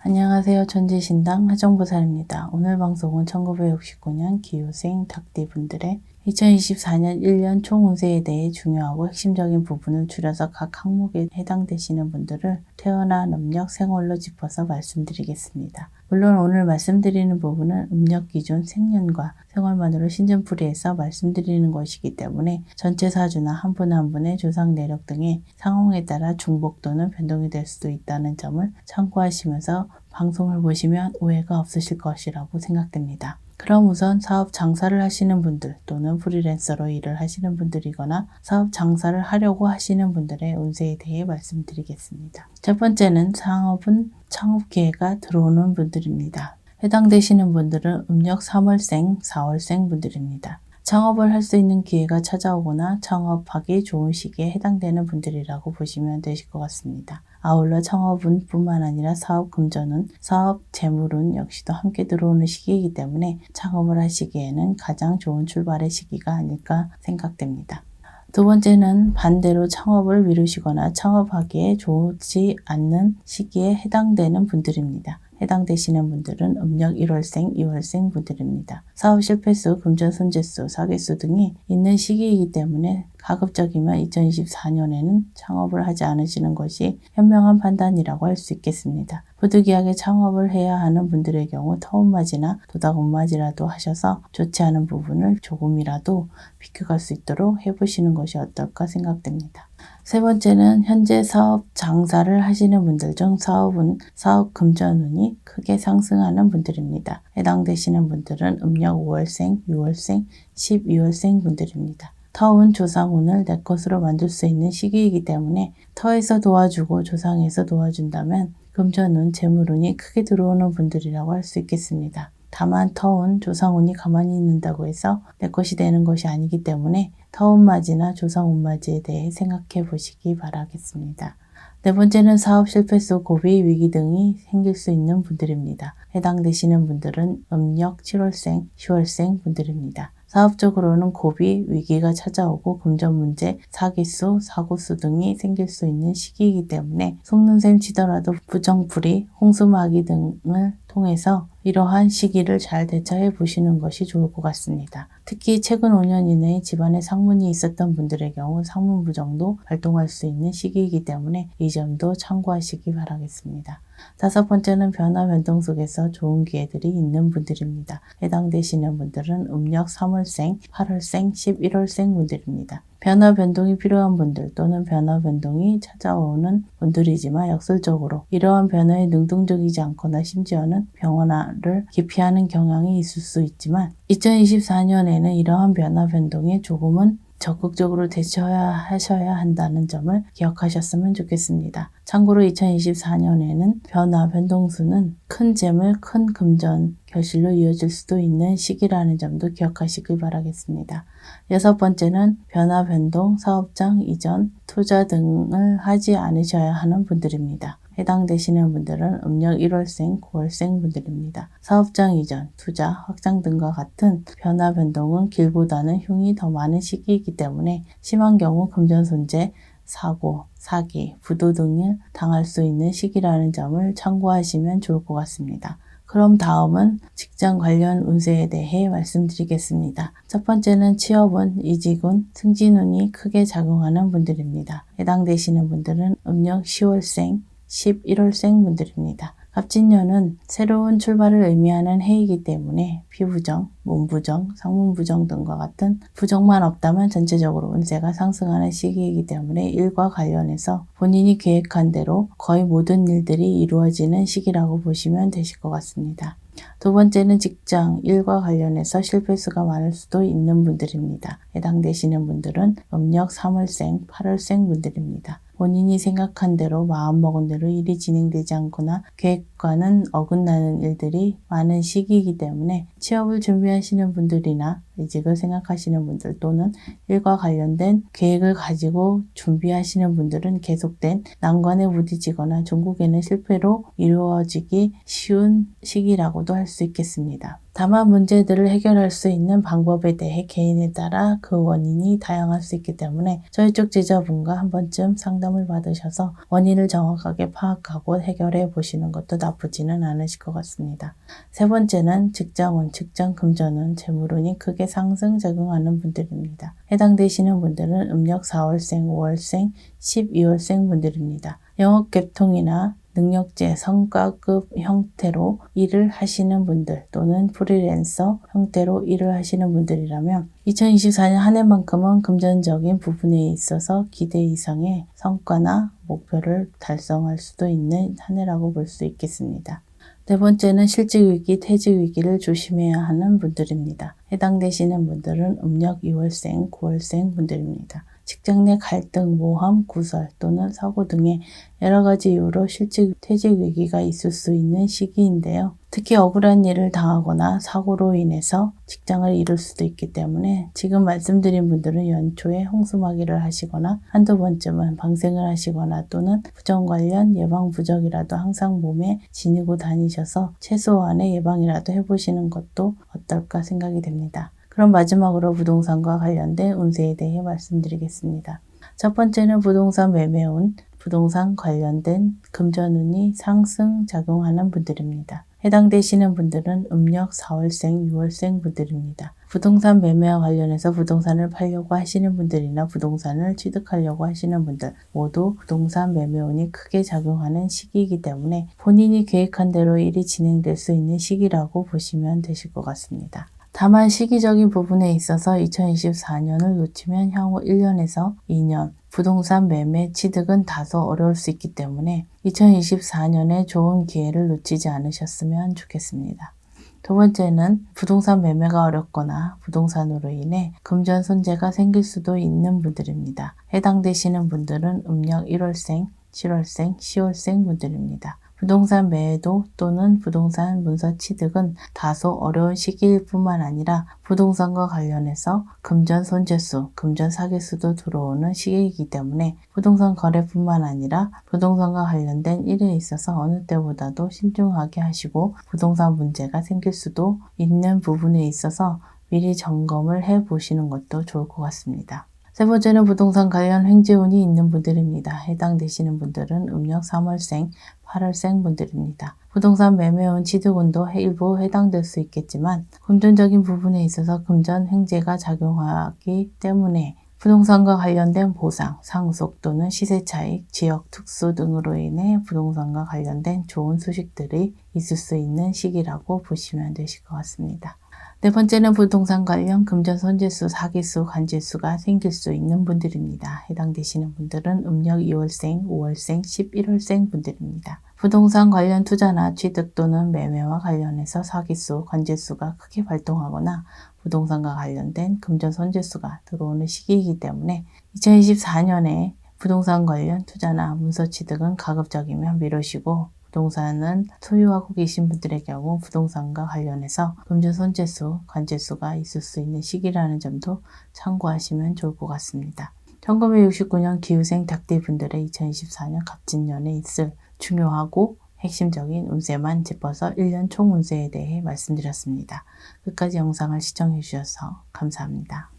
안녕하세요. 천지신당 하정보살입니다. 오늘 방송은 1969년 기호생 닭띠분들의 2024년 1년 총운세에 대해 중요하고 핵심적인 부분을 줄여서 각 항목에 해당되시는 분들을 태어난 음력 생월로 짚어서 말씀드리겠습니다. 물론 오늘 말씀드리는 부분은 음력 기준 생년과 생월만으로 신전풀이해서 말씀드리는 것이기 때문에 전체 사주나 한 분 한 분의 조상 내력 등의 상황에 따라 중복 또는 변동이 될 수도 있다는 점을 참고하시면서 방송을 보시면 오해가 없으실 것이라고 생각됩니다. 그럼 우선 사업 장사를 하시는 분들 또는 프리랜서로 일을 하시는 분들이거나 사업 장사를 하려고 하시는 분들의 운세에 대해 말씀드리겠습니다. 첫 번째는 창업은 창업 기회가 들어오는 분들입니다. 해당되시는 분들은 음력 3월생, 4월생 분들입니다. 창업을 할 수 있는 기회가 찾아오거나 창업하기 좋은 시기에 해당되는 분들이라고 보시면 되실 것 같습니다. 아울러 창업운 뿐만 아니라 사업 금전운, 사업 재물운 역시도 함께 들어오는 시기이기 때문에 창업을 하시기에는 가장 좋은 출발의 시기가 아닐까 생각됩니다. 두 번째는 반대로 창업을 미루시거나 창업하기에 좋지 않는 시기에 해당되는 분들입니다. 해당되시는 분들은 음력 1월생, 2월생 분들입니다. 사업 실패수, 금전 손재수, 사기수 등이 있는 시기이기 때문에 가급적이면 2024년에는 창업을 하지 않으시는 것이 현명한 판단이라고 할 수 있겠습니다. 부득이하게 창업을 해야 하는 분들의 경우 터운맞이나 도닥운맞이라도 하셔서 좋지 않은 부분을 조금이라도 비켜갈 수 있도록 해보시는 것이 어떨까 생각됩니다. 세 번째는 현재 사업 장사를 하시는 분들 중 사업운, 사업 금전운이 크게 상승하는 분들입니다. 해당되시는 분들은 음력 5월생, 6월생, 12월생 분들입니다. 터운 조상운을 내 것으로 만들 수 있는 시기이기 때문에 터에서 도와주고 조상에서 도와준다면 금전운, 재물운이 크게 들어오는 분들이라고 할 수 있겠습니다. 다만 터운, 조상운이 가만히 있는다고 해서 내 것이 되는 것이 아니기 때문에 터운맞이나 조상운맞이에 대해 생각해 보시기 바라겠습니다. 네 번째는 사업 실패수, 고비, 위기 등이 생길 수 있는 분들입니다. 해당되시는 분들은 음력 7월생, 10월생 분들입니다. 사업적으로는 고비, 위기가 찾아오고 금전 문제, 사기수, 사고수 등이 생길 수 있는 시기이기 때문에 속는 셈 치더라도 부정풀이, 홍수마귀 등을 통해서 이러한 시기를 잘 대처해 보시는 것이 좋을 것 같습니다. 특히 최근 5년 이내에 집안에 상문이 있었던 분들의 경우 상문부정도 발동할 수 있는 시기이기 때문에 이 점도 참고하시기 바라겠습니다. 다섯 번째는 변화 변동 속에서 좋은 기회들이 있는 분들입니다. 해당되시는 분들은 음력 3월생, 8월생, 11월생 분들입니다. 변화 변동이 필요한 분들 또는 변화 변동이 찾아오는 분들이지만 역설적으로 이러한 변화에 능동적이지 않거나 심지어는 변화를 기피하는 경향이 있을 수 있지만 2024년에는 이러한 변화 변동에 조금은 적극적으로 대처하셔야 한다는 점을 기억하셨으면 좋겠습니다. 참고로 2024년에는 변화, 변동수는 큰 재물, 큰 금전, 결실로 이어질 수도 있는 시기라는 점도 기억하시길 바라겠습니다. 여섯 번째는 변화, 변동, 사업장 이전, 투자 등을 하지 않으셔야 하는 분들입니다. 해당되시는 분들은 음력 1월생, 9월생 분들입니다. 사업장 이전, 투자, 확장 등과 같은 변화 변동은 길보다는 흉이 더 많은 시기이기 때문에 심한 경우 금전 손재, 사고, 사기, 부도 등을 당할 수 있는 시기라는 점을 참고하시면 좋을 것 같습니다. 그럼 다음은 직장 관련 운세에 대해 말씀드리겠습니다. 첫 번째는 취업운, 이직운, 승진운이 크게 작용하는 분들입니다. 해당되시는 분들은 음력 10월생, 11월생 분들입니다. 갑진년은 새로운 출발을 의미하는 해이기 때문에 피부정, 문부정, 상문부정 등과 같은 부정만 없다면 전체적으로 운세가 상승하는 시기이기 때문에 일과 관련해서 본인이 계획한 대로 거의 모든 일들이 이루어지는 시기라고 보시면 되실 것 같습니다. 두 번째는 직장, 일과 관련해서 실패수가 많을 수도 있는 분들입니다. 해당되시는 분들은 음력 3월생, 8월생 분들입니다. 본인이 생각한 대로 마음먹은 대로 일이 진행되지 않거나 계획과는 어긋나는 일들이 많은 시기이기 때문에 취업을 준비하시는 분들이나 이직을 생각하시는 분들 또는 일과 관련된 계획을 가지고 준비하시는 분들은 계속된 난관에 부딪히거나 종국에는 실패로 이루어지기 쉬운 시기라고도 할 수 있겠습니다. 다만 문제들을 해결할 수 있는 방법에 대해 개인에 따라 그 원인이 다양할 수 있기 때문에 저희 쪽 제자분과 한 번쯤 상담을 받으셔서 원인을 정확하게 파악하고 해결해 보시는 것도 나쁘지는 않으실 것 같습니다. 세 번째는 직장운, 직장금전운, 재물운이 크게 상승작용하는 분들입니다. 해당되시는 분들은 음력 4월생, 5월생, 12월생 분들입니다. 영업계통이나 능력제, 성과급 형태로 일을 하시는 분들 또는 프리랜서 형태로 일을 하시는 분들이라면 2024년 한 해만큼은 금전적인 부분에 있어서 기대 이상의 성과나 목표를 달성할 수도 있는 한 해라고 볼 수 있겠습니다. 네 번째는 실직위기, 퇴직위기를 조심해야 하는 분들입니다. 해당되시는 분들은 음력 2월생, 9월생 분들입니다. 직장 내 갈등, 모함, 구설 또는 사고 등의 여러 가지 이유로 실직, 퇴직 위기가 있을 수 있는 시기인데요. 특히 억울한 일을 당하거나 사고로 인해서 직장을 잃을 수도 있기 때문에 지금 말씀드린 분들은 연초에 홍수마개를 하시거나 한두 번쯤은 방생을 하시거나 또는 부정 관련 예방 부적이라도 항상 몸에 지니고 다니셔서 최소한의 예방이라도 해보시는 것도 어떨까 생각이 됩니다. 그럼 마지막으로 부동산과 관련된 운세에 대해 말씀드리겠습니다. 첫 번째는 부동산 매매운, 부동산 관련된 금전운이 상승작용하는 분들입니다. 해당되시는 분들은 음력 4월생, 6월생 분들입니다. 부동산 매매와 관련해서 부동산을 팔려고 하시는 분들이나 부동산을 취득하려고 하시는 분들 모두 부동산 매매운이 크게 작용하는 시기이기 때문에 본인이 계획한 대로 일이 진행될 수 있는 시기라고 보시면 되실 것 같습니다. 다만 시기적인 부분에 있어서 2024년을 놓치면 향후 1년에서 2년 부동산 매매 취득은 다소 어려울 수 있기 때문에 2024년에 좋은 기회를 놓치지 않으셨으면 좋겠습니다. 두 번째는 부동산 매매가 어렵거나 부동산으로 인해 금전 손재가 생길 수도 있는 분들입니다. 해당되시는 분들은 음력 1월생, 7월생, 10월생 분들입니다. 부동산 매도 또는 부동산 문서 취득은 다소 어려운 시기일 뿐만 아니라 부동산과 관련해서 금전 손재수, 금전 사기수도 들어오는 시기이기 때문에 부동산 거래뿐만 아니라 부동산과 관련된 일에 있어서 어느 때보다도 신중하게 하시고 부동산 문제가 생길 수도 있는 부분에 있어서 미리 점검을 해 보시는 것도 좋을 것 같습니다. 세 번째는 부동산 관련 횡재운이 있는 분들입니다. 해당되시는 분들은 음력 3월생, 8월생 분들입니다. 부동산 매매운 취득운도 일부 해당될 수 있겠지만 금전적인 부분에 있어서 금전 횡재가 작용하기 때문에 부동산과 관련된 보상, 상속 또는 시세 차익, 지역 특수 등으로 인해 부동산과 관련된 좋은 소식들이 있을 수 있는 시기라고 보시면 되실 것 같습니다. 네 번째는 부동산 관련 금전 손재수, 사기수, 관재수가 생길 수 있는 분들입니다. 해당되시는 분들은 음력 2월생, 5월생, 11월생 분들입니다. 부동산 관련 투자나 취득 또는 매매와 관련해서 사기수, 관재수가 크게 발동하거나 부동산과 관련된 금전 손재수가 들어오는 시기이기 때문에 2024년에 부동산 관련 투자나 문서 취득은 가급적이면 미루시고 부동산은 소유하고 계신 분들의 경우 부동산과 관련해서 금전 손재수, 관재수가 있을 수 있는 시기라는 점도 참고하시면 좋을 것 같습니다. 1969년 기후생 닭띠분들의 2024년 갑진년에 있을 중요하고 핵심적인 운세만 짚어서 1년 총 운세에 대해 말씀드렸습니다. 끝까지 영상을 시청해 주셔서 감사합니다.